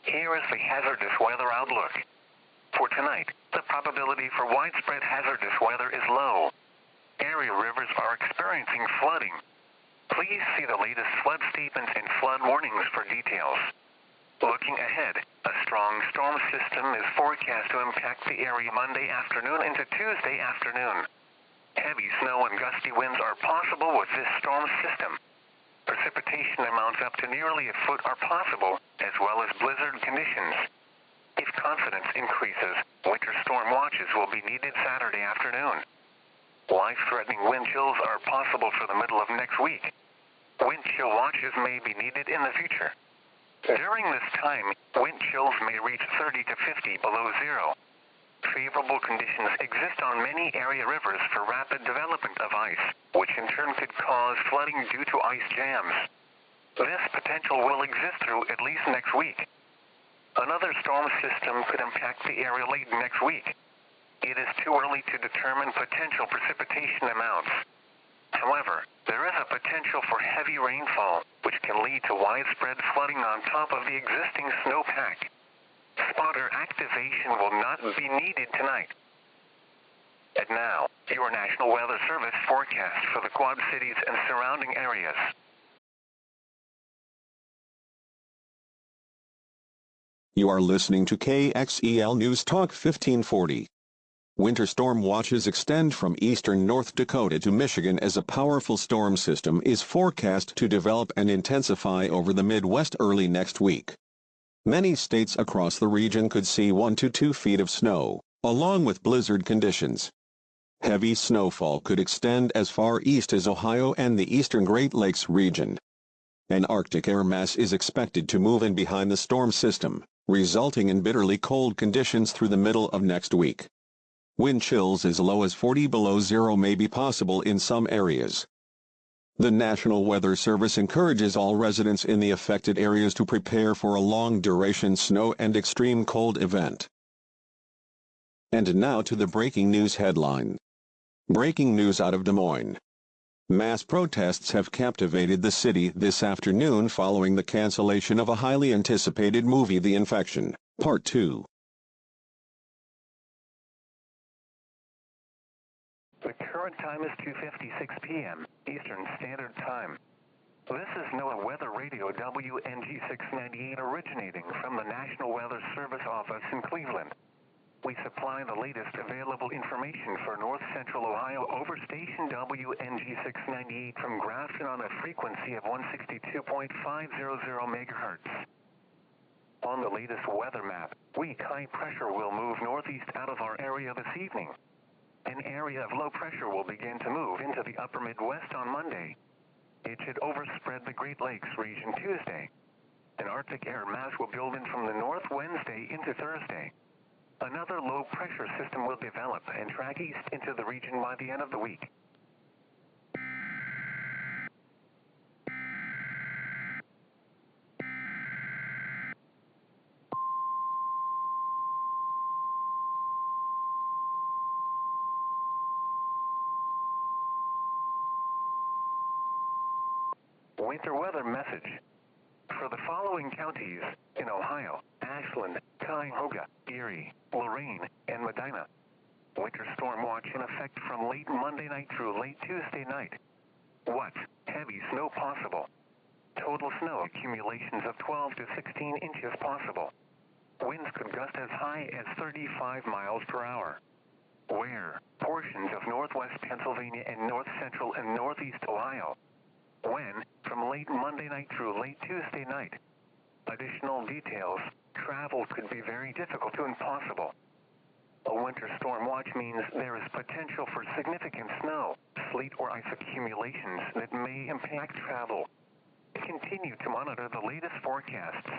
Here is the hazardous weather outlook. For tonight, the probability for widespread hazardous weather is low. Area rivers are experiencing flooding. Please see the latest flood statements and flood warnings for details. Looking ahead, a strong storm system is forecast to impact the area Monday afternoon into Tuesday afternoon. Heavy snow and gusty winds are possible with this storm system. Precipitation amounts up to nearly a foot are possible, as well as blizzard conditions. If confidence increases, winter storm watches will be needed Saturday afternoon. Life-threatening wind chills are possible for the middle of next week. Wind chill watches may be needed in the future. During this time, wind chills may reach 30 to 50 below zero. Favorable conditions exist on many area rivers for rapid development of ice, which in turn could cause flooding due to ice jams. This potential will exist through at least next week. Another storm system could impact the area late next week. It is too early to determine potential precipitation amounts. However, there is a potential for heavy rainfall, which can lead to widespread flooding on top of the existing snowpack. Spotter activation will not be needed tonight. And now, your National Weather Service forecast for the Quad Cities and surrounding areas. You are listening to KXEL News Talk 1540. Winter storm watches extend from eastern North Dakota to Michigan as a powerful storm system is forecast to develop and intensify over the Midwest early next week. Many states across the region could see 1 to 2 feet of snow, along with blizzard conditions. Heavy snowfall could extend as far east as Ohio and the eastern Great Lakes region. An Arctic air mass is expected to move in behind the storm system, resulting in bitterly cold conditions through the middle of next week. Wind chills as low as 40 below zero may be possible in some areas. The National Weather Service encourages all residents in the affected areas to prepare for a long-duration snow and extreme cold event. And now to the breaking news headline. Breaking news out of Des Moines. Mass protests have captivated the city this afternoon following the cancellation of a highly anticipated movie, The Infection, Part 2. The current time is 2:56 p.m. Eastern Standard Time. This is NOAA Weather Radio WNG 698 originating from the National Weather Service office in Cleveland. We supply the latest available information for North Central Ohio over station WNG 698 from Grafton on a frequency of 162.500 megahertz. On the latest weather map, weak high pressure will move northeast out of our area this evening. An area of low pressure will begin to move into the upper Midwest on Monday. It should overspread the Great Lakes region Tuesday. An Arctic air mass will build in from the north Wednesday into Thursday. Another low pressure system will develop and track east into the region by the end of the week. Winter weather message. For the following counties in Ohio: Ashland, Cuyahoga, Erie, Lorain, and Medina. Winter storm watch in effect from late Monday night through late Tuesday night. What? Heavy snow possible. Total snow accumulations of 12 to 16 inches possible. Winds could gust as high as 35 miles per hour. Where? Portions of northwest Pennsylvania and north central and northeast Ohio. When? From late Monday night through late Tuesday night. Additional details: travel could be very difficult to impossible. A winter storm watch means there is potential for significant snow, sleet, or ice accumulations that may impact travel. Continue to monitor the latest forecasts.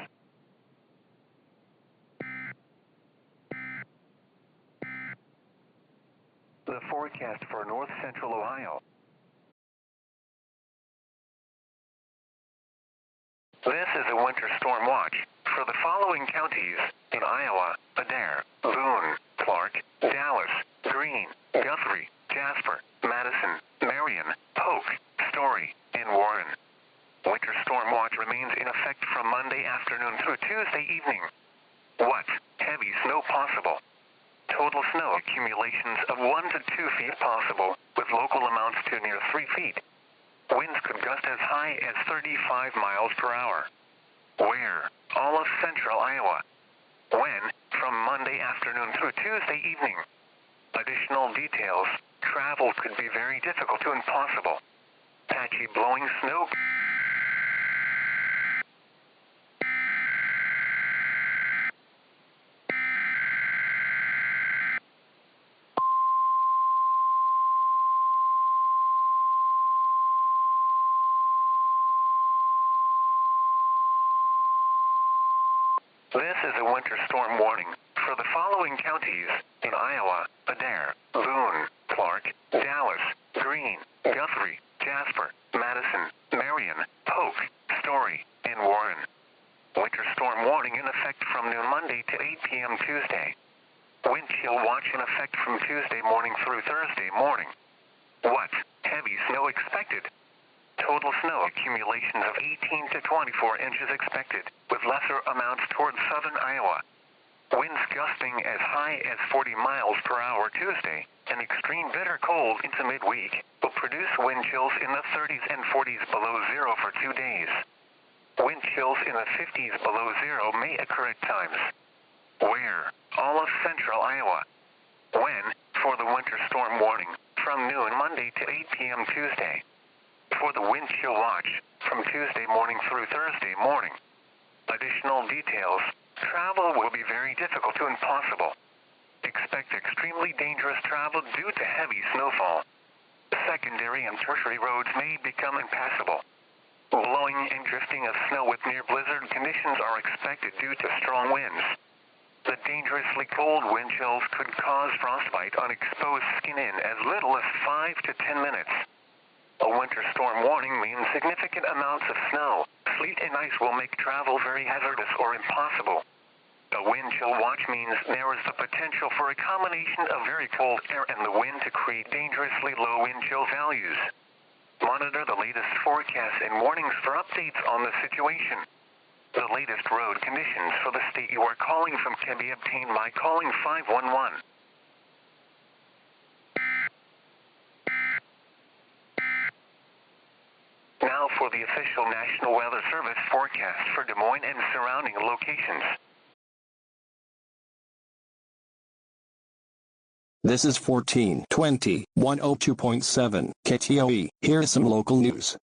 The forecast for north central Ohio. This is a winter storm watch for the following counties in Iowa: Adair, Boone, Clark, Dallas, Greene, Guthrie, Jasper, Madison, Marion, Polk, Story, and Warren. Winter storm watch remains in effect from Monday afternoon through Tuesday evening. What? Heavy snow possible. Total snow accumulations of 1 to 2 feet possible, with local amounts to near 3 feet. Winds could gust as high as 35 miles per hour. Where? All of central Iowa. When? From Monday afternoon through Tuesday evening. Additional details. Travel could be very difficult to impossible. Patchy blowing snow. This is a winter storm warning for the following counties in Iowa: Adair, Boone, Clark, Dallas, Greene, Guthrie, Jasper, Madison, Marion, Polk, Story, and Warren. Winter storm warning in effect from noon Monday to 8 p.m. Tuesday. Wind chill watch in effect from Tuesday morning through Thursday morning. What? Heavy snow expected. Total snow accumulations of 18 to 24 inches expected, with lesser amounts towards southern Iowa. Winds gusting as high as 40 miles per hour Tuesday, and extreme bitter cold into midweek will produce wind chills in the 30s and 40s below zero for 2 days. Wind chills in the 50s below zero may occur at times. Where? All of central Iowa. When? For the winter storm warning, from noon Monday to 8 p.m. Tuesday. For the wind chill watch, from Tuesday morning through Thursday morning. Additional details. Travel will be very difficult to impossible. Expect extremely dangerous travel due to heavy snowfall. Secondary and tertiary roads may become impassable. Blowing and drifting of snow with near blizzard conditions are expected due to strong winds. The dangerously cold wind chills could cause frostbite on exposed skin in as little as 5 to 10 minutes. A winter storm warning means significant amounts of snow, sleet, and ice will make travel very hazardous or impossible. A wind chill watch means there is the potential for a combination of very cold air and the wind to create dangerously low wind chill values. Monitor the latest forecasts and warnings for updates on the situation. The latest road conditions for the state you are calling from can be obtained by calling 511. Now for the official National Weather Service forecast for Des Moines and surrounding locations. This is 1420, 102.7 KTOE. Here's some local news.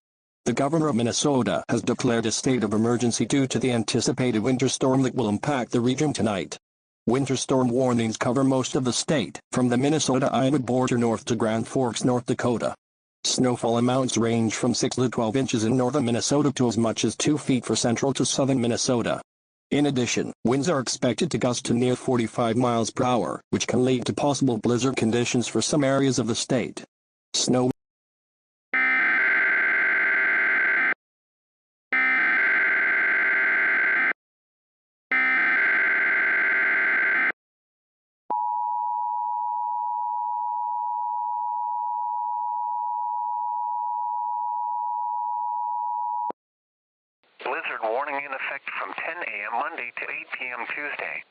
The governor of Minnesota has declared a state of emergency due to the anticipated winter storm that will impact the region tonight. Winter storm warnings cover most of the state, from the Minnesota-Iowa border north to Grand Forks, North Dakota. Snowfall amounts range from 6 to 12 inches in northern Minnesota to as much as 2 feet for central to southern Minnesota. In addition, winds are expected to gust to near 45 miles per hour, which can lead to possible blizzard conditions for some areas of the state. Snow Blizzard warning in effect from 10 a.m. Monday to 8 p.m. Tuesday.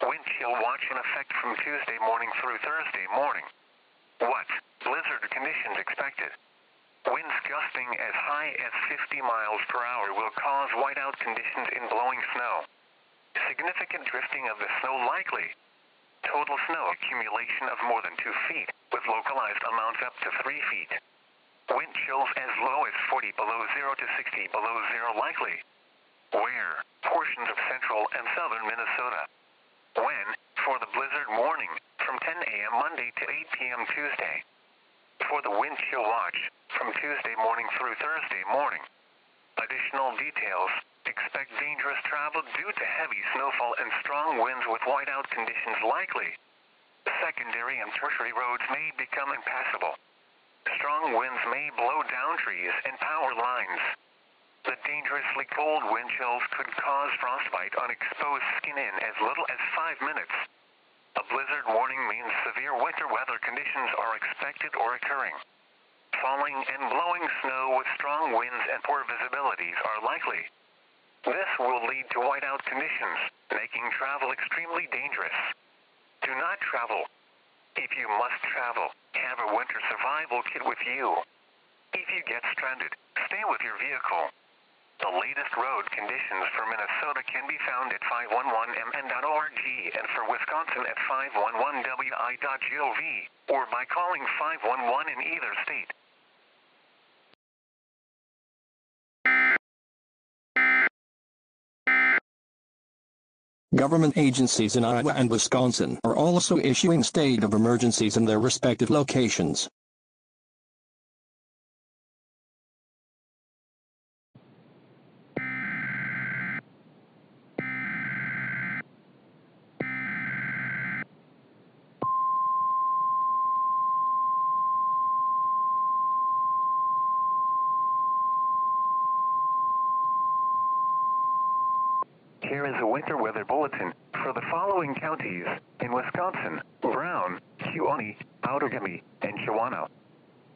Wind chill watch in effect from Tuesday morning through Thursday morning. What? Blizzard conditions expected. Winds gusting as high as 50 miles per hour will cause whiteout conditions in blowing snow. Significant drifting of the snow likely. Total snow accumulation of more than 2 feet, with localized amounts up to 3 feet. Wind chills as low as 40 below zero to 60 below zero likely. Where? Portions of central and southern Minnesota. When? For the blizzard warning, from 10 a.m. Monday to 8 p.m. Tuesday. For the wind chill watch, from Tuesday morning through Thursday morning. Additional details. Expect dangerous travel due to heavy snowfall and strong winds with whiteout conditions likely. Secondary and tertiary roads may become impassable. Strong winds may blow down trees and power lines. The dangerously cold wind chills could cause frostbite on exposed skin in as little as 5 minutes. A blizzard warning means severe winter weather conditions are expected or occurring. Falling and blowing snow with strong winds and poor visibilities are likely. This will lead to whiteout conditions, making travel extremely dangerous. Do not travel. If you must travel, have a winter survival kit with you. If you get stranded, stay with your vehicle. The latest road conditions for Minnesota can be found at 511mn.org and for Wisconsin at 511wi.gov or by calling 511 in either state. Government agencies in Iowa and Wisconsin are also issuing state of emergencies in their respective locations. Here is a winter weather bulletin for the following counties in Wisconsin: Brown, Kewaunee, Outagamie, and Shawano.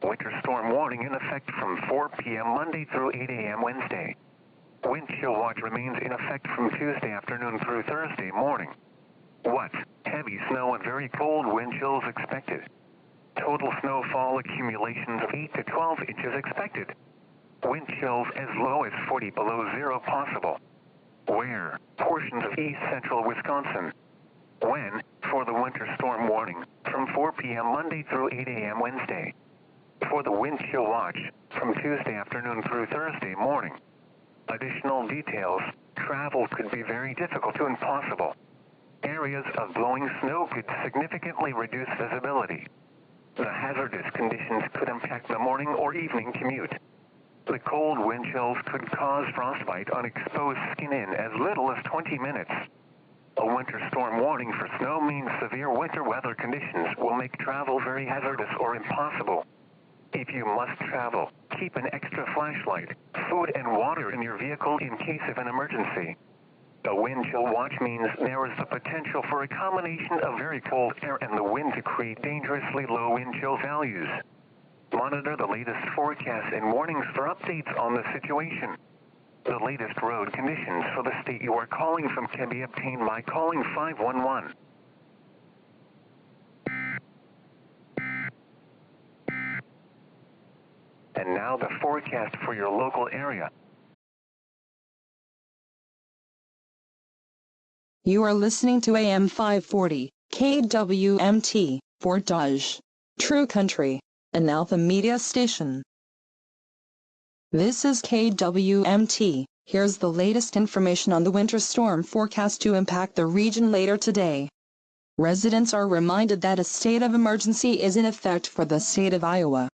Winter storm warning in effect from 4 p.m. Monday through 8 a.m. Wednesday. Wind chill watch remains in effect from Tuesday afternoon through Thursday morning. What? Heavy snow and very cold wind chills expected. Total snowfall accumulations of 8 to 12 inches expected. Wind chills as low as 40 below zero possible. Where? Portions of east central Wisconsin. When? For the winter storm warning, from 4 p.m. Monday through 8 a.m. Wednesday. For the wind chill watch, from Tuesday afternoon through Thursday morning. Additional details: travel could be very difficult to impossible. Areas of blowing snow could significantly reduce visibility. The hazardous conditions could impact the morning or evening commute. The cold wind chills could cause frostbite on exposed skin in as little as 20 minutes. A winter storm warning for snow means severe winter weather conditions will make travel very hazardous or impossible. If you must travel, keep an extra flashlight, food and water in your vehicle in case of an emergency. A wind chill watch means there is the potential for a combination of very cold air and the wind to create dangerously low wind chill values. Monitor the latest forecasts and warnings for updates on the situation. The latest road conditions for the state you are calling from can be obtained by calling 511. And now the forecast for your local area. You are listening to AM 540, KWMT, Vortex, True Country, an Alpha Media station. This is KWMT. Here's the latest information on the winter storm forecast to impact the region later today. Residents are reminded that a state of emergency is in effect for the state of Iowa.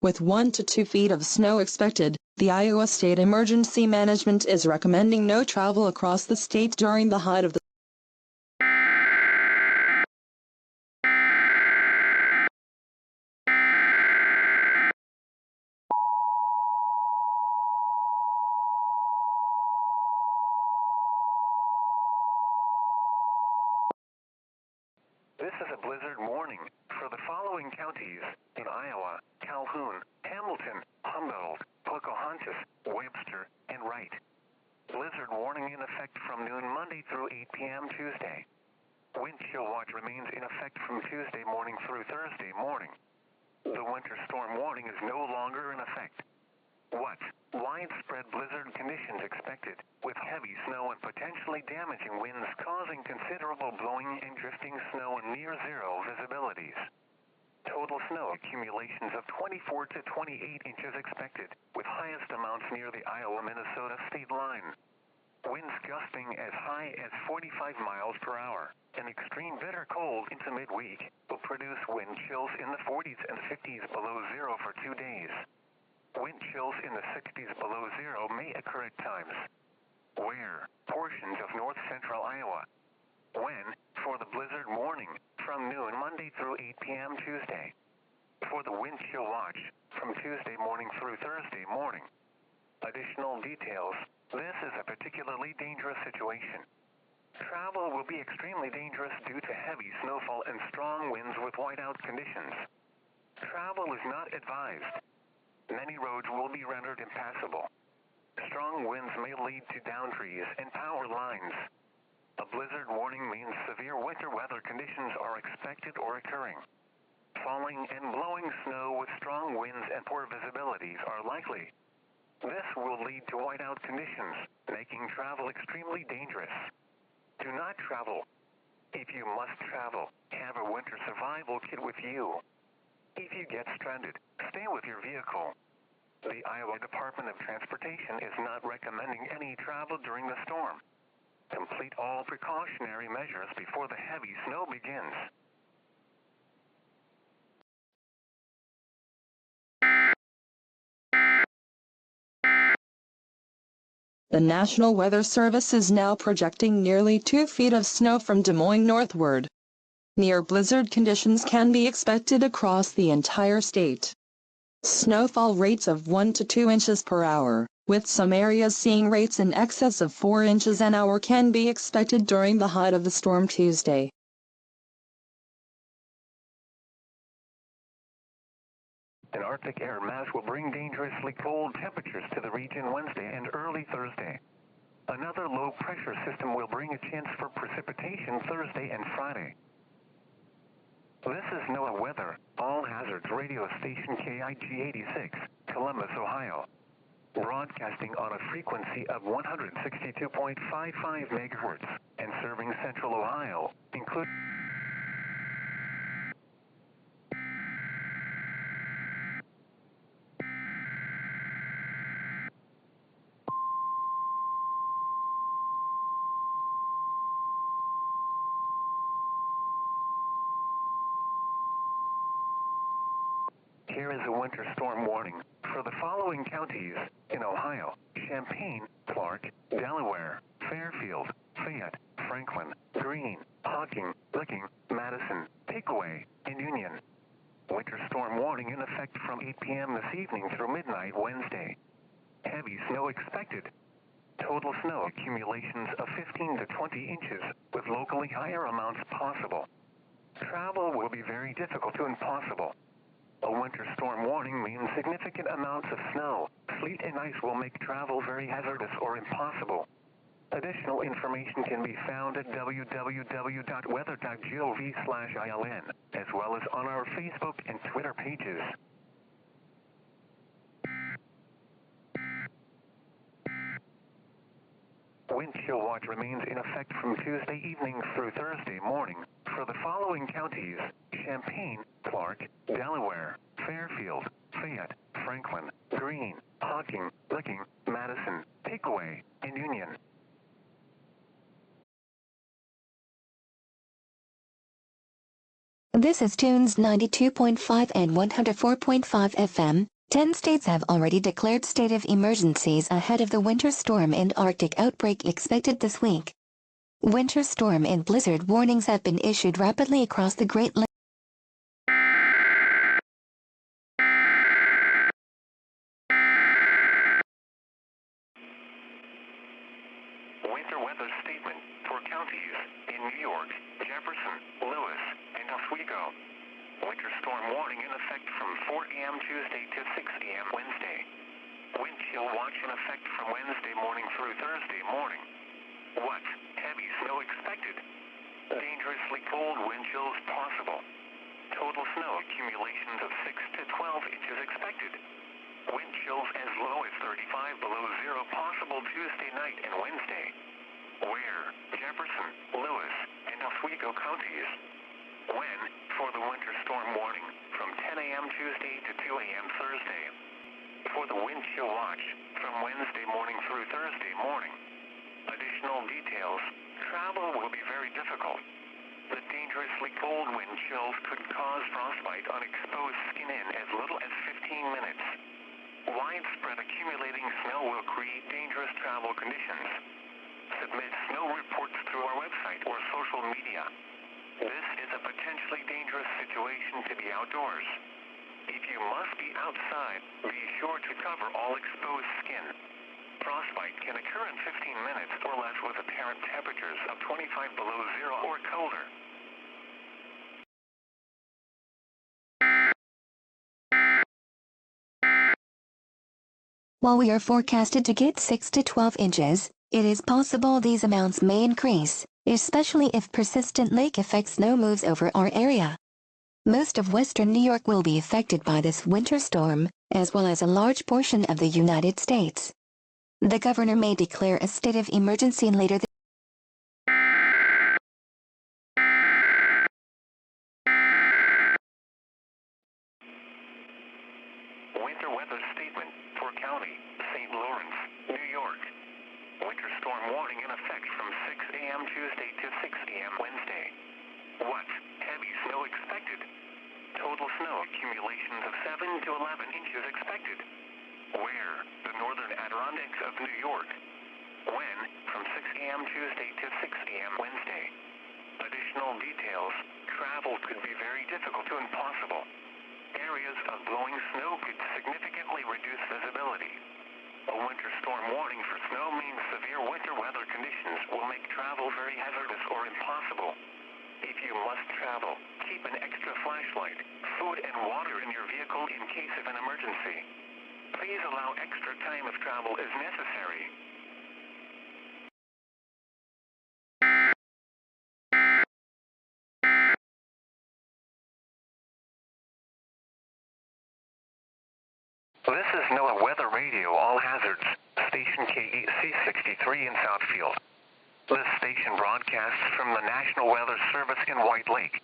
With 1 to 2 feet of snow expected, the Iowa State Emergency Management is recommending no travel across the state during the height of the This is a blizzard warning for the following counties in Iowa: Calhoun, Hamilton, Humboldt, Pocahontas, Webster, and Wright. Blizzard warning in effect from noon Monday through 8 p.m. Tuesday. Wind chill watch remains in effect from Tuesday morning through Thursday morning. The winter storm warning is no longer in effect. What? Widespread blizzard conditions expected, with heavy snow and potentially damaging winds causing considerable blowing and drifting snow and near zero visibilities. Total snow accumulations of 24 to 28 inches expected, with highest amounts near the Iowa-Minnesota state line. Winds gusting as high as 45 miles per hour. An extreme bitter cold into midweek will produce wind chills in the 40s and 50s below zero for 2 days. Wind chills in the 60s below zero may occur at times. Where? Portions of north central Iowa. When? For the blizzard warning, from noon Monday through 8 p.m. Tuesday. For the wind chill watch, from Tuesday morning through Thursday morning. Additional details: this is a particularly dangerous situation. Travel will be extremely dangerous due to heavy snowfall and strong winds with whiteout conditions. Travel is not advised. Many roads will be rendered impassable. strong winds may lead to downed trees and power lines. A blizzard warning means severe winter weather conditions are expected or occurring. Falling and blowing snow with strong winds and poor visibilities are likely. This will lead to whiteout conditions, making travel extremely dangerous. Do not travel. If you must travel, have a winter survival kit with you. If you get stranded, stay with your vehicle. The Iowa Department of Transportation is not recommending any travel during the storm. Complete all precautionary measures before the heavy snow begins. The National Weather Service is now projecting nearly 2 feet of snow from Des Moines northward. Near blizzard conditions can be expected across the entire state. Snowfall rates of 1 to 2 inches per hour, with some areas seeing rates in excess of 4 inches an hour, can be expected during the height of the storm Tuesday. An Arctic air mass will bring dangerously cold temperatures to the region Wednesday and early Thursday. Another low-pressure system will bring a chance for precipitation Thursday and Friday. This is NOAA Weather, All Hazards Radio Station KIG 86, Columbus, Ohio. Broadcasting on a frequency of 162.55 megahertz and serving Central Ohio, including... Here is a winter storm warning for the following counties in Ohio: Champaign, Clark, Delaware, Fairfield, Fayette, Franklin, Greene, Hocking, Licking, Madison, Pickaway, and Union. Winter storm warning in effect from 8 p.m. this evening through midnight Wednesday. Heavy snow expected. Total snow accumulations of 15 to 20 inches with locally higher amounts possible. Travel will be very difficult to impossible. A winter storm warning means significant amounts of snow, sleet, and ice will make travel very hazardous or impossible. Additional information can be found at www.weather.gov/ILN, as well as on our Facebook and Twitter pages. Wind chill watch remains in effect from Tuesday evening through Thursday morning for the following counties: Champaign, Clark, Delaware, Fairfield, Fayette, Franklin, Greene, Hocking, Licking, Madison, Pickaway, and Union. This is Tunes 92.5 and 104.5 FM. 10 states have already declared state of emergencies ahead of the winter storm and Arctic outbreak expected this week. Winter storm and blizzard warnings have been issued rapidly across the Great Lakes. Winter weather statement for counties in New York, Jefferson, Lewis, and Oswego. Winter storm warning in effect from 4 a.m. Tuesday to 6 a.m. Wednesday. Wind chill watch in effect from Wednesday morning through Thursday morning. What? Heavy snow expected. Dangerously cold wind chills possible. Total snow accumulations of 6 to 12 inches expected. Wind chills as low as 35 below zero possible Tuesday night and Wednesday. Where? Jefferson, Lewis, and Oswego counties. When? For the winter storm warning from 10 a.m. Tuesday to 2 a.m. Thursday. For the wind chill watch from Wednesday morning through Thursday morning. Additional details: travel will be very difficult. The dangerously cold wind chills could cause frostbite on exposed skin in as little as 15 minutes. Widespread accumulating snow will create dangerous travel conditions. Submit snow reports through our website or social media. This is a potentially dangerous situation to be outdoors. If you must be outside, be sure to cover all exposed skin. Frostbite can occur in 15 minutes or less with apparent temperatures of 25 below zero or colder. While we are forecasted to get 6 to 12 inches, it is possible these amounts may increase, especially if persistent lake effect snow moves over our area. Most of western New York will be affected by this winter storm, as well as a large portion of the United States. The governor may declare a state of emergency later this Winter weather statement for County, St. Lawrence, New York. Winter storm warning in effect from 6 a.m. Tuesday to 6 a.m. Wednesday. What? Heavy snow expected. Total snow accumulations of 7 to 11 inches expected. Where? The northern Adirondacks of New York. When? From 6 a.m. Tuesday to 6 a.m. Wednesday. Additional details. Travel could be very difficult to impossible. Areas of blowing snow could significantly reduce visibility. A winter storm warning for snow means severe winter weather conditions will make travel very hazardous or impossible. If you must travel, keep an extra flashlight, food and water in your vehicle in case of an emergency. Please allow extra time if travel is necessary. This is NOAA Weather Radio All Hazards, station KEC 63 in Southfield. This station broadcasts from the National Weather Service in White Lake.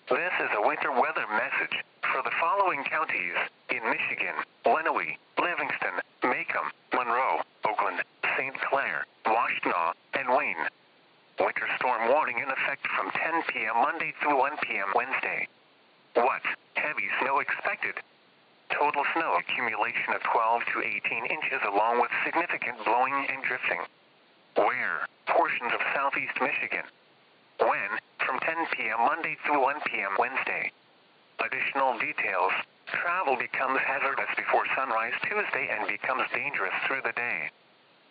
This is a winter weather message for the following counties in Michigan: Lenawee, Livingston, Macomb, Monroe, Oakland, St. Clair, Washtenaw, and Wayne. Winter storm warning in effect from 10 p.m. Monday through 1 p.m. Wednesday. What? Heavy snow expected. Total snow accumulation of 12 to 18 inches along with significant blowing and drifting. Where? Portions of southeast Michigan. When? From 10 p.m. Monday through 1 p.m. Wednesday. Additional details. Travel becomes hazardous before sunrise Tuesday and becomes dangerous through the day.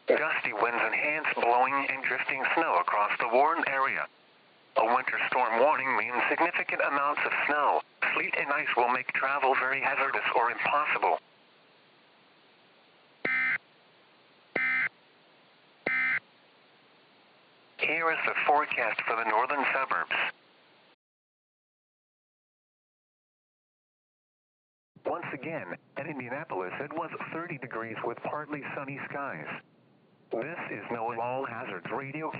Gusty winds enhance blowing and drifting snow across the Warren area. A winter storm warning means significant amounts of snow, sleet, and ice will make travel very hazardous or impossible. Here is the forecast for the northern suburbs. Once again, at Indianapolis, it was 30 degrees with partly sunny skies. This is NOAA All Hazards Radio.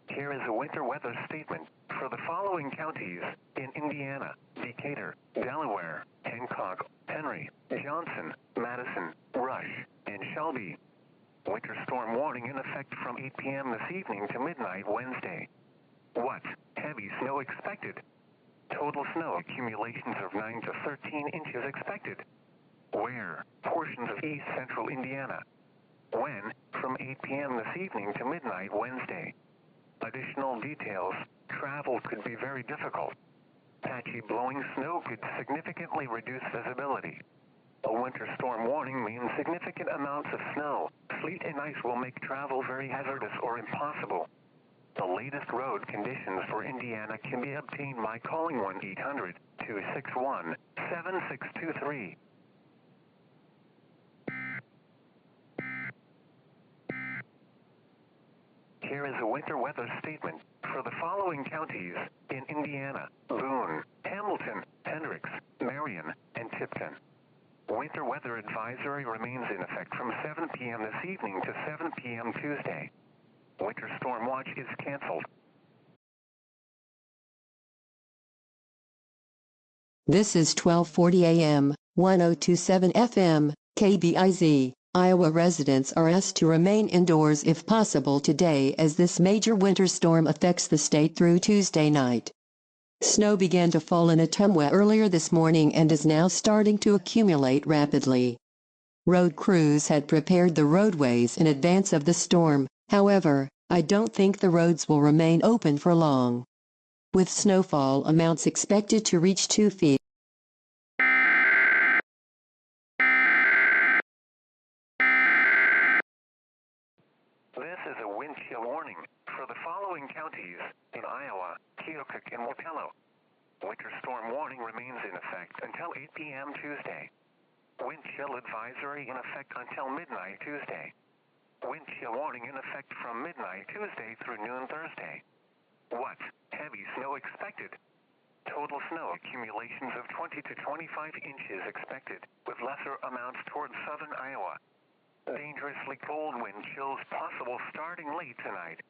Here is a winter weather statement for the following counties in Indiana: Decatur, Delaware, Hancock, Henry, Johnson, Madison, Rush, and Shelby. Winter storm warning in effect from 8 p.m. this evening to midnight Wednesday. What? Heavy snow expected. Total snow accumulations of 9 to 13 inches expected. Where? Portions of east central Indiana. When? From 8 p.m. this evening to midnight Wednesday. Additional details. Travel could be very difficult. Patchy blowing snow could significantly reduce visibility. A winter storm warning means significant amounts of snow, sleet, and ice will make travel very hazardous or impossible. The latest road conditions for Indiana can be obtained by calling 1-800-261-7623. Here is a winter weather statement for the following counties in Indiana: Boone, Hamilton, Hendricks, Marion, and Tipton. Winter weather advisory remains in effect from 7 p.m. this evening to 7 p.m. Tuesday. Winter storm watch is canceled. This is 1240 AM, 1027 FM, KBIZ. Iowa residents are asked to remain indoors if possible today as this major winter storm affects the state through Tuesday night. Snow began to fall in Ottumwa earlier this morning and is now starting to accumulate rapidly. Road crews had prepared the roadways in advance of the storm. However, I don't think the roads will remain open for long. With snowfall amounts expected to reach 2 feet. This is a wind chill warning for the following counties in Iowa, Keokuk, and Wapello. Winter storm warning remains in effect until 8 p.m. Tuesday. Wind chill advisory in effect until midnight Tuesday. Wind chill warning in effect from midnight Tuesday through noon Thursday. What? Heavy snow expected. Total snow accumulations of 20 to 25 inches expected, with lesser amounts towards southern Iowa. Dangerously cold wind chills possible starting late tonight.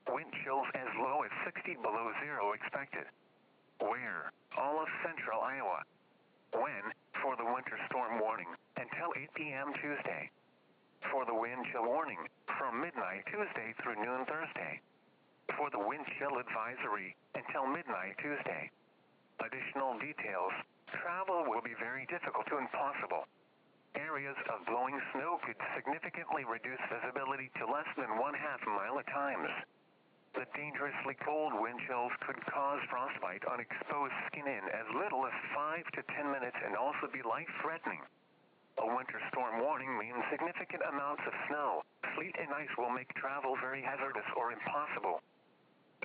Wind chills as low as 60 below zero expected. Where? All of central Iowa. When? For the winter storm warning, until 8 p.m. Tuesday. For the wind chill warning, from midnight Tuesday through noon Thursday. For the wind chill advisory, until midnight Tuesday. Additional details. Travel will be very difficult to impossible. Areas of blowing snow could significantly reduce visibility to less than 1/2 mile at times. The dangerously cold wind chills could cause frostbite on exposed skin in as little as 5 to 10 minutes and also be life-threatening. A winter storm warning means significant amounts of snow, sleet, and ice will make travel very hazardous or impossible.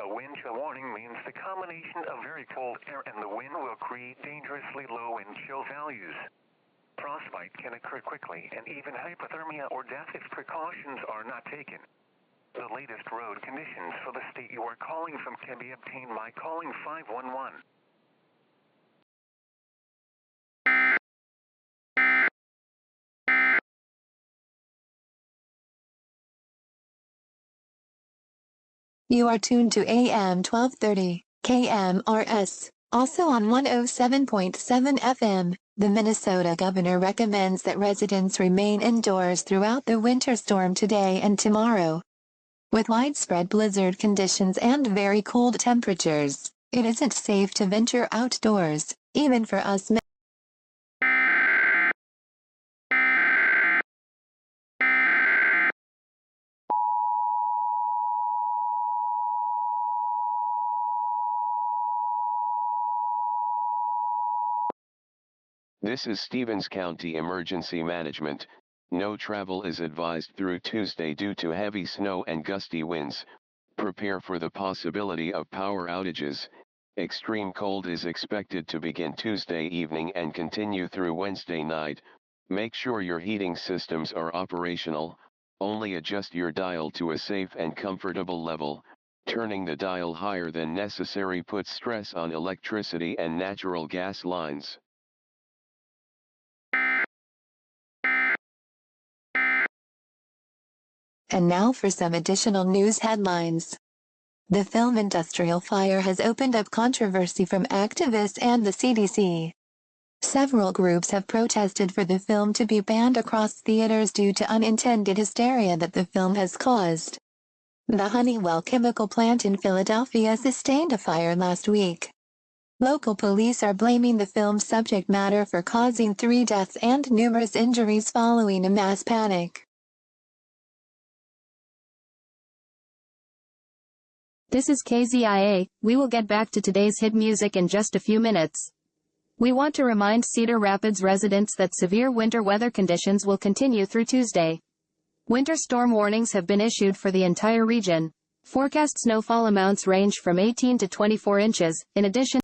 A wind chill warning means the combination of very cold air and the wind will create dangerously low wind chill values. Frostbite can occur quickly and even hypothermia or death if precautions are not taken. The latest road conditions for the state you are calling from can be obtained by calling 511. You are tuned to AM 1230, KMRS, also on 107.7 FM. The Minnesota governor recommends that residents remain indoors throughout the winter storm today and tomorrow. With widespread blizzard conditions and very cold temperatures, it isn't safe to venture outdoors, even for us. This is Stevens County Emergency Management. No travel is advised through Tuesday due to heavy snow and gusty winds. Prepare for the possibility of power outages. Extreme cold is expected to begin Tuesday evening and continue through Wednesday night. Make sure your heating systems are operational. Only adjust your dial to a safe and comfortable level. Turning the dial higher than necessary puts stress on electricity and natural gas lines. And now for some additional news headlines. The film Industrial Fire has opened up controversy from activists and the CDC. Several groups have protested for the film to be banned across theaters due to unintended hysteria that the film has caused. The Honeywell chemical plant in Philadelphia sustained a fire last week. Local police are blaming the film's subject matter for causing 3 deaths and numerous injuries following a mass panic. This is KZIA. We will get back to today's hit music in just a few minutes. We want to remind Cedar Rapids residents that severe winter weather conditions will continue through Tuesday. Winter storm warnings have been issued for the entire region. Forecast snowfall amounts range from 18 to 24 inches. In addition,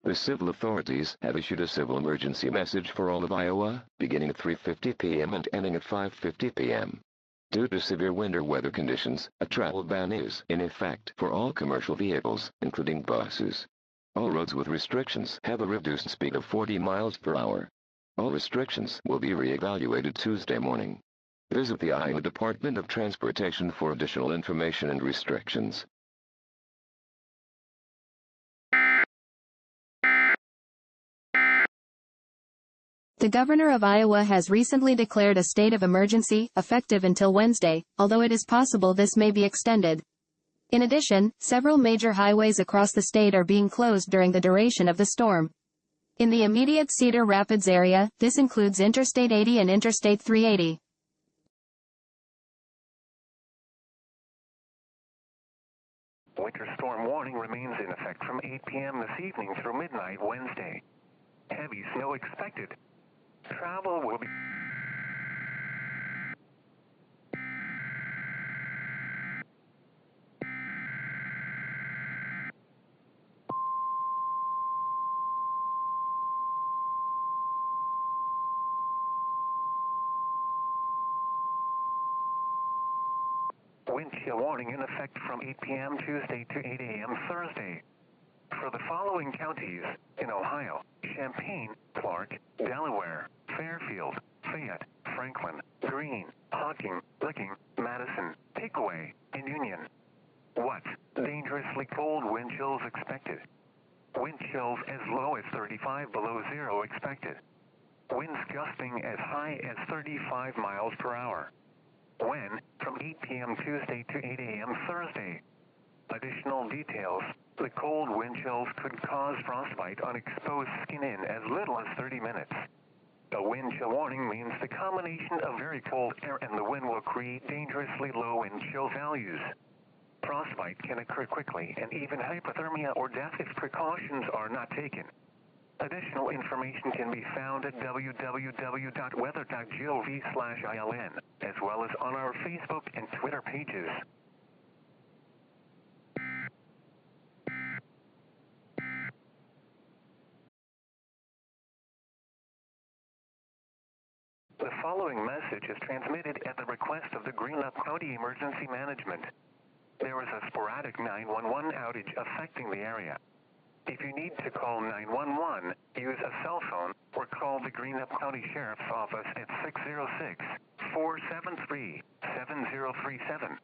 The civil authorities have issued a civil emergency message for all of Iowa, beginning at 3:50 p.m. and ending at 5:50 p.m. Due to severe winter weather conditions, a travel ban is in effect for all commercial vehicles, including buses. All roads with restrictions have a reduced speed of 40 miles per hour. All restrictions will be re-evaluated Tuesday morning. Visit the Iowa Department of Transportation for additional information and restrictions. The governor of Iowa has recently declared a state of emergency, effective until Wednesday, although it is possible this may be extended. In addition, several major highways across the state are being closed during the duration of the storm. In the immediate Cedar Rapids area, this includes Interstate 80 and Interstate 380. Winter storm warning remains in effect from 8 p.m. this evening through midnight Wednesday. Heavy snow expected. Travel will be... Wind chill warning in effect from 8 p.m. Tuesday to 8 a.m. Thursday. For the following counties in Ohio: Champaign, Clark, Delaware, Fairfield, Fayette, Franklin, Greene, Hocking, Licking, Madison, Pickaway, and Union. What? Dangerously cold wind chills expected. Wind chills as low as 35 below zero expected. Winds gusting as high as 35 miles per hour. When? From 8 p.m. Tuesday to 8 a.m. Thursday. Additional details: the cold wind chills could cause frostbite on exposed skin in as little as 30 minutes. A wind chill warning means the combination of very cold air and the wind will create dangerously low wind chill values. Frostbite can occur quickly and even hypothermia or death if precautions are not taken. Additional information can be found at www.weather.gov/ILN, as well as on our Facebook and Twitter pages. The following message is transmitted at the request of the Greenup County Emergency Management. There is a sporadic 911 outage affecting the area. If you need to call 911, use a cell phone or call the Greenup County Sheriff's Office at 606-473-7037.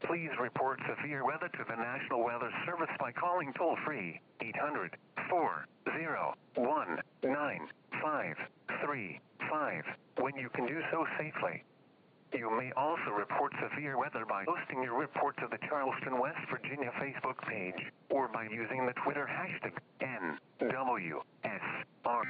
Please report severe weather to the National Weather Service by calling toll-free 800-401-9535 when you can do so safely. You may also report severe weather by posting your report to the Charleston, West Virginia Facebook page or by using the Twitter hashtag NWSR.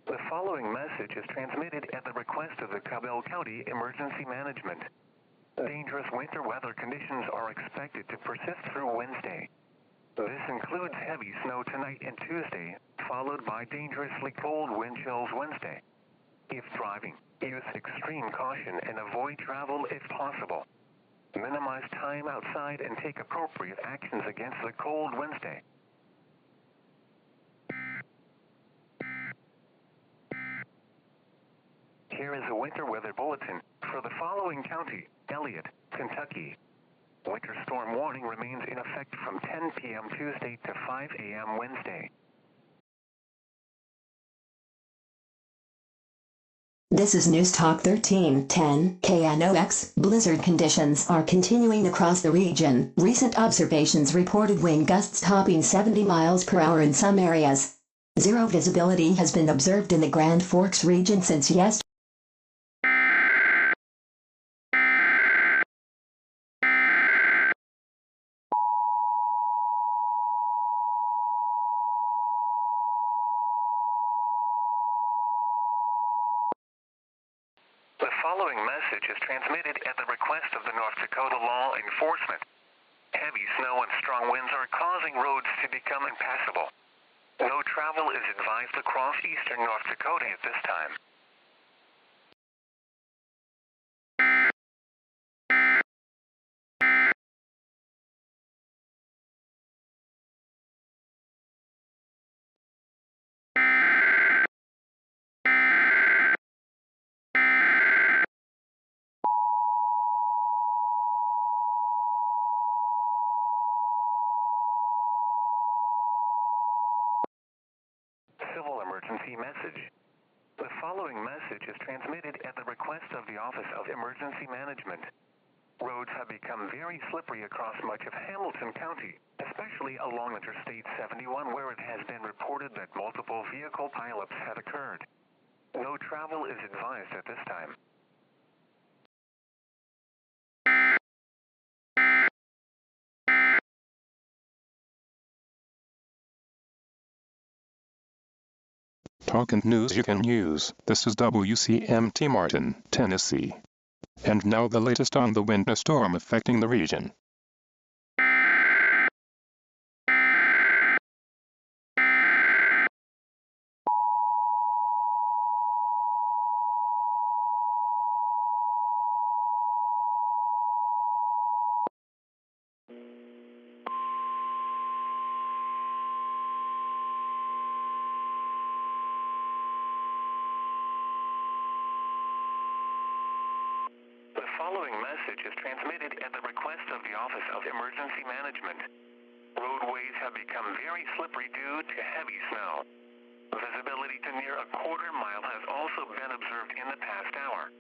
The following message is transmitted at the request of the Cabell County Emergency Management. Dangerous winter weather conditions are expected to persist through Wednesday. This includes heavy snow tonight and Tuesday, followed by dangerously cold wind chills Wednesday. If driving, use extreme caution and avoid travel if possible. Minimize time outside and take appropriate actions against the cold Wednesday. Here is a winter weather bulletin for the following county: Elliott, Kentucky. Winter storm warning remains in effect from 10 p.m. Tuesday to 5 a.m. Wednesday. This is News Talk 1310 KNOX. Blizzard conditions are continuing across the region. Recent observations reported wind gusts topping 70 miles per hour in some areas. Zero visibility has been observed in the Grand Forks region since yesterday. The following message is transmitted at the request of the North Dakota Law Enforcement. Heavy snow and strong winds are causing roads to become impassable. No travel is advised across eastern North Dakota at this time. Civil emergency emergency message. The following message is transmitted at the request of the Office of Emergency Management. Roads have become very slippery across much of Hamilton County, especially along Interstate 71, where it has been reported that multiple vehicle pileups had occurred. No travel is advised at this time. Talk and news you can use. This is WCMT Martin, Tennessee. And now the latest on the winter storm affecting the region. The following message is transmitted at the request of the Office of Emergency Management. Roadways have become very slippery due to heavy snow. Visibility to near a quarter mile has also been observed in the past hour.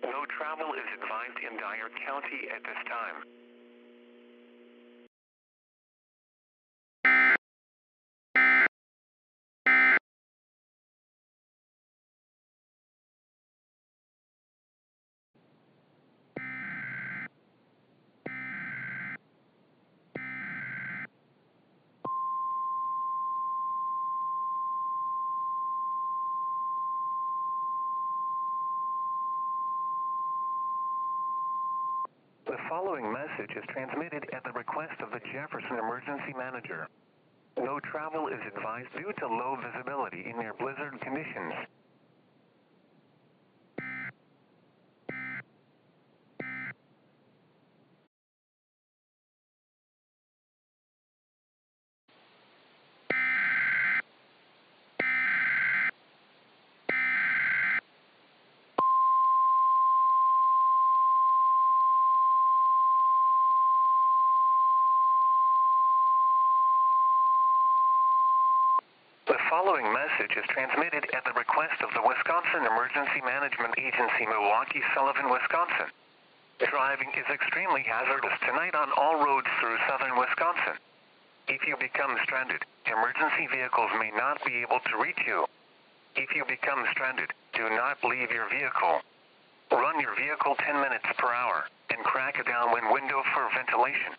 No travel is advised in Dyer County at this time. The following message is transmitted at the request of the Jefferson Emergency Manager. No travel is advised due to low visibility in near blizzard conditions. The following message is transmitted at the request of the Wisconsin Emergency Management Agency, Milwaukee, Sullivan, Wisconsin. Driving is extremely hazardous tonight on all roads through southern Wisconsin. If you become stranded, emergency vehicles may not be able to reach you. If you become stranded, do not leave your vehicle. Run your vehicle 10 minutes per hour and crack a downwind window for ventilation.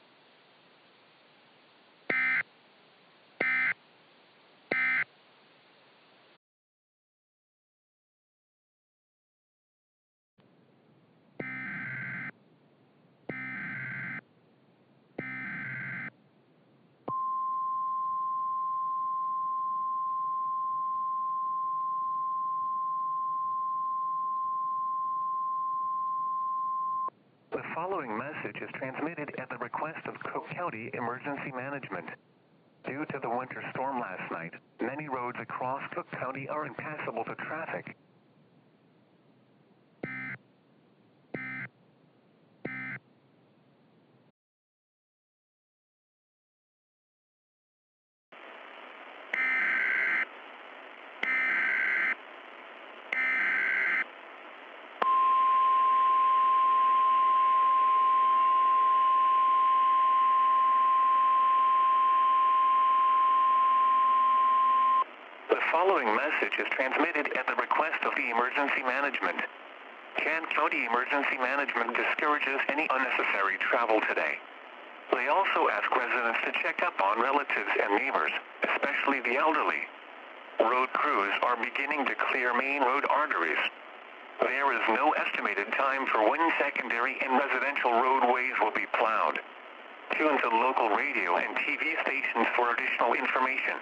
The following message is transmitted at the request of Cook County Emergency Management. Due to the winter storm last night, many roads across Cook County are impassable to traffic. The following message is transmitted at the request of the Emergency Management. Kent County Emergency Management discourages any unnecessary travel today. They also ask residents to check up on relatives and neighbors, especially the elderly. Road crews are beginning to clear main road arteries. There is no estimated time for when secondary and residential roadways will be plowed. Tune to local radio and TV stations for additional information.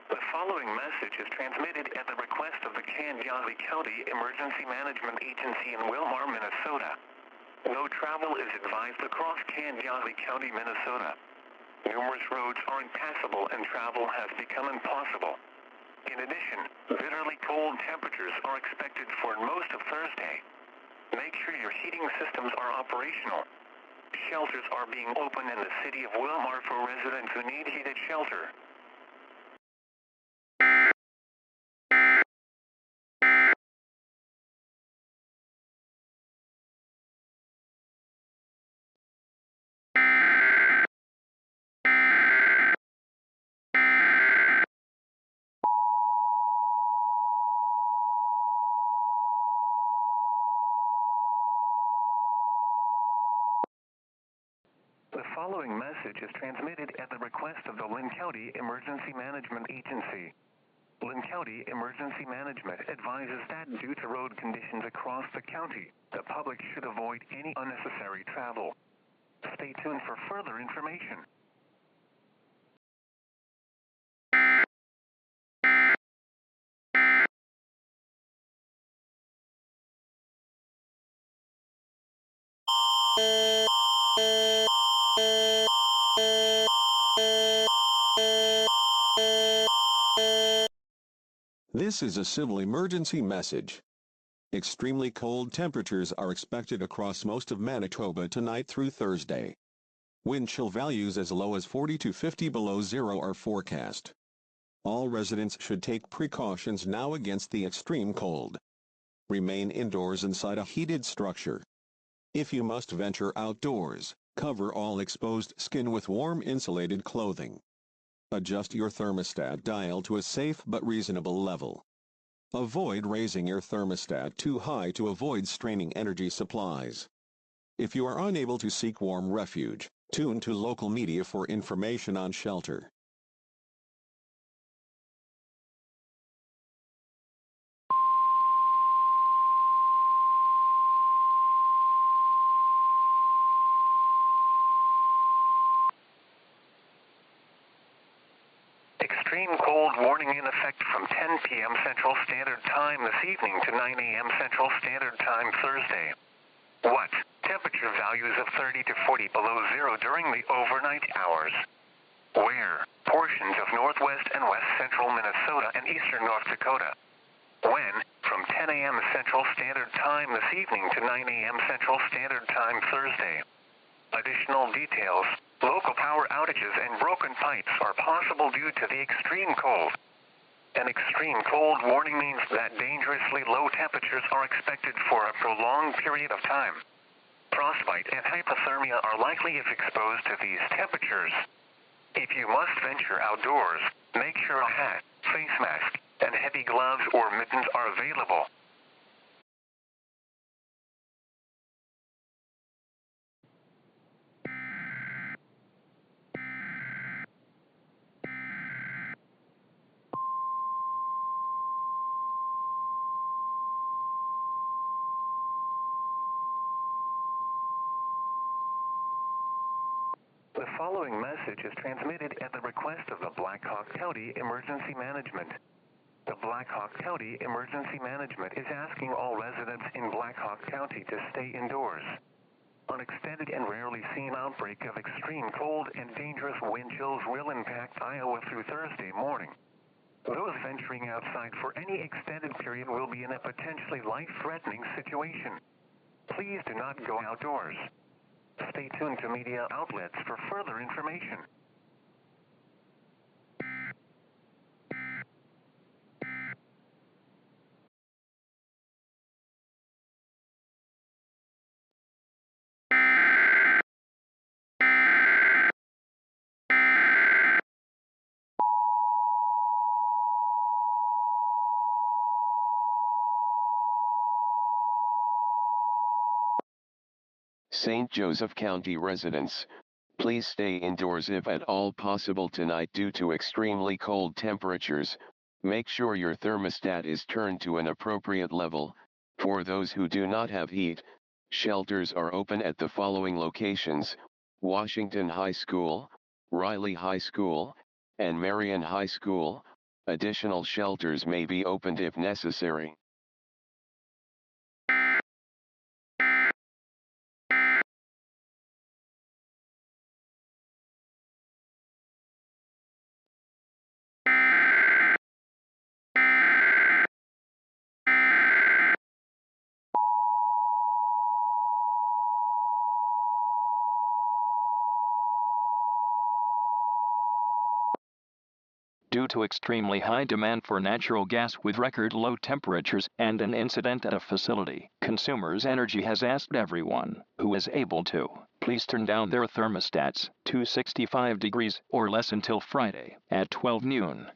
The following message is transmitted at the request of the Kansas County Emergency Management Agency in Wilmar, Minnesota. No travel is advised across Kansas County, Minnesota. Numerous roads are impassable and travel has become impossible. In addition, bitterly cold temperatures are expected for most of Thursday. Make sure your heating systems are operational. Shelters are being opened in the city of Wilmar for residents who need heated shelter. The following message is transmitted at the request of the Lynn County Emergency Management Agency. Lynn County Emergency Management advises that due to road conditions across the county, the public should avoid any unnecessary travel. Stay tuned for further information. This is a civil emergency message. Extremely cold temperatures are expected across most of Manitoba tonight through Thursday. Wind chill values as low as 40 to 50 below zero are forecast. All residents should take precautions now against the extreme cold. Remain indoors inside a heated structure. If you must venture outdoors, cover all exposed skin with warm insulated clothing. Adjust your thermostat dial to a safe but reasonable level. Avoid raising your thermostat too high to avoid straining energy supplies. If you are unable to seek warm refuge, tune to local media for information on shelter. Extreme cold warning in effect from 10 p.m. Central Standard Time this evening to 9 a.m. Central Standard Time Thursday. What? Temperature values of 30 to 40 below zero during the overnight hours. Where? Portions of northwest and west central Minnesota and eastern North Dakota. When? From 10 a.m. Central Standard Time this evening to 9 a.m. Central Standard Time Thursday. Additional details. Local power outages and broken pipes are possible due to the extreme cold. An extreme cold warning means that dangerously low temperatures are expected for a prolonged period of time. Frostbite and hypothermia are likely if exposed to these temperatures. If you must venture outdoors, make sure a hat, face mask, and heavy gloves or mittens are available. The following message is transmitted at the request of the Black Hawk County Emergency Management. The Black Hawk County Emergency Management is asking all residents in Black Hawk County to stay indoors. An extended and rarely seen outbreak of extreme cold and dangerous wind chills will impact Iowa through Thursday morning. Those venturing outside for any extended period will be in a potentially life-threatening situation. Please do not go outdoors. Stay tuned to media outlets for further information. St. Joseph County residents, please stay indoors if at all possible tonight due to extremely cold temperatures. Make sure your thermostat is turned to an appropriate level. For those who do not have heat, shelters are open at the following locations: Washington High School, Riley High School, and Marion High School. Additional shelters may be opened if necessary. Due to extremely high demand for natural gas with record low temperatures and an incident at a facility, Consumers Energy has asked everyone who is able to please turn down their thermostats to 65 degrees or less until Friday at 12 noon.